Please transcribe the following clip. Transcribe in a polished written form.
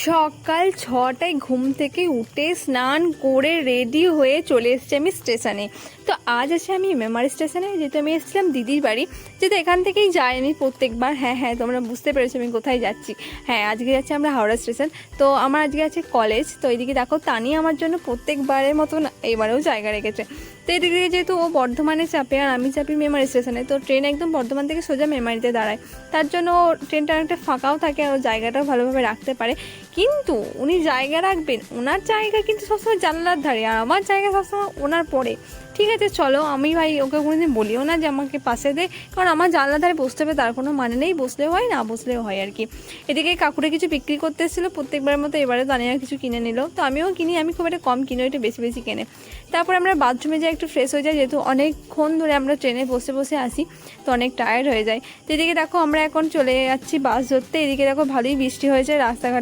সকাল 6টায় ঘুম থেকে উঠে স্নান করে রেডি হয়ে চলে এসেছি আমি স্টেশনে। তো আজ আছে আমি মেমারি স্টেশনে, যেহেতু আমি এসেছিলাম দিদির বাড়ি, যেহেতু এখান থেকেই যাই আমি প্রত্যেকবার। হ্যাঁ, তোমরা বুঝতে পেরেছো আমি কোথায় যাচ্ছি। হ্যাঁ, আজকে যাচ্ছি আমরা হাওড়া স্টেশন। তো আমার আজকে আছে কলেজ। তো এইদিকে দেখো তানি আমার জন্য প্রত্যেকবারের মতন এবারেও জায়গা রেখেছে। তো এদিকে যেহেতু ও বর্ধমানে চাপে আর আমি চাপি মেমারি স্টেশনে, তো ট্রেন একদম বর্ধমান থেকে সোজা মেমারিতে দাঁড়ায়। তার জন্য ট্রেনটা অনেকটা ফাঁকাও থাকে আর জায়গাটাও ভালোভাবে রাখতে পারে। কিন্তু উনি জায়গা রাখবেন, ওনার জায়গা কিন্তু সবসময় জানলার ধারে, আর আমার জায়গা সবসময় ওনার পরে। ঠিক আছে চলো, আমি ভাই ওকে কোনোদিন বলিও না যে আমাকে পাশে দে, কারণ আমার জানলার ধারে বসতে হবে তার কোনো মানে নেই, বসলেও হয় না বসলেও হয় আর কি। এদিকে কাকুরে কিছু বিক্রি করতে এসেছিলো প্রত্যেকবারের মতো, এবারে তানিয়া কিছু কিনে নিল। তো আমিও কিনি, আমি খুব একটা কম কিনি, একটু বেশি বেশি কেনে। তারপর আমরা বাথরুমে যাই, একটু ফ্রেশ হয়ে যাই, যেহেতু অনেকক্ষণ ধরে আমরা ট্রেনে বসে বসে আসি, তো অনেক টায়ার্ড হয়ে যায়। তো এদিকে দেখো আমরা এখন চলে যাচ্ছি বাস ধরতে। এদিকে দেখো ভালোই বৃষ্টি হয়েছে, রাস্তাঘাটে